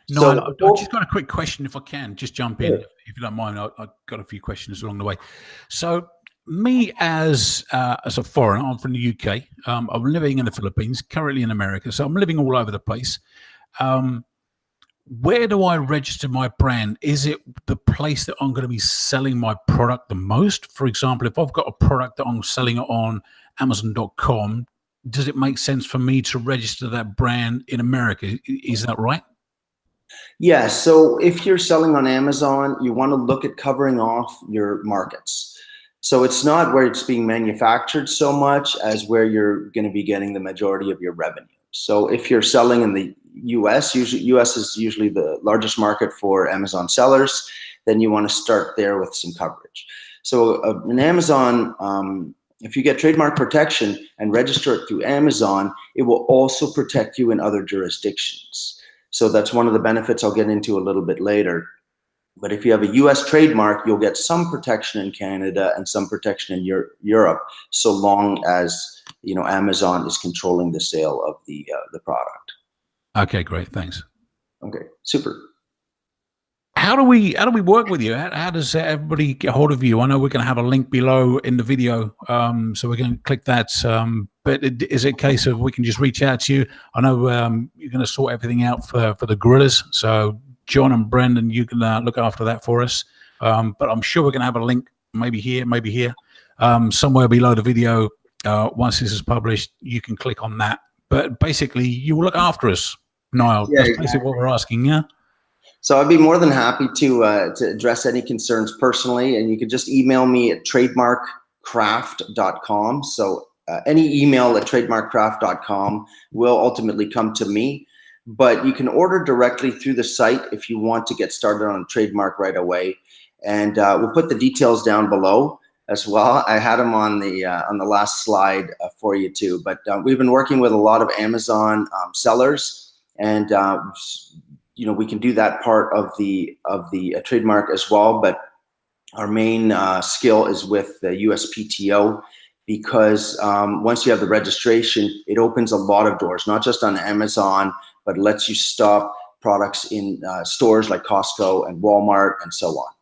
Niall, So I just got a quick question, if I can, just jump in, if you don't mind. I've got a few questions along the way. So, me as a foreigner, I'm from the UK. I'm living in the Philippines, currently in America, so I'm living all over the place. Where do I register my brand? Is it the place that I'm going to be selling my product the most? For example, if I've got a product that I'm selling it on Amazon.com, does it make sense for me to register that brand in America? Is that right? yeah, so if you're selling on Amazon, you want to look at covering off your markets. So it's not where it's being manufactured so much as where you're going to be getting the majority of your revenue. So if you're selling in the US, usually US is usually the largest market for Amazon sellers, then you want to start there with some coverage. So in Amazon, if you get trademark protection and register it through Amazon, it will also protect you in other jurisdictions. So that's one of the benefits I'll get into a little bit later. But if you have a US trademark, you'll get some protection in Canada and some protection in Europe, so long as Amazon is controlling the sale of the product. Okay, great, thanks. Okay, super. How do we work with you? How does everybody get hold of you? I know we're going to have a link below in the video, so we're going to click that. But is it a case of we can just reach out to you? I know you're going to sort everything out for the Gorillaz, so John and Brendan, you can look after that for us. But I'm sure we're going to have a link, maybe here, somewhere below the video. Once this is published, you can click on that. But basically, you will look after us, Niall. Yeah, that's basically what we're asking, yeah? So I'd be more than happy to address any concerns personally, and you can just email me at trademarkraft.com. So any email at trademarkraft.com will ultimately come to me, but you can order directly through the site if you want to get started on a trademark right away. And we'll put the details down below as well. I had them on the last slide for you too. But we've been working with a lot of Amazon sellers, and we can do that part of the trademark as well. But our main skill is with the USPTO, because once you have the registration, it opens a lot of doors, not just on Amazon, but lets you stock products in stores like Costco and Walmart and so on.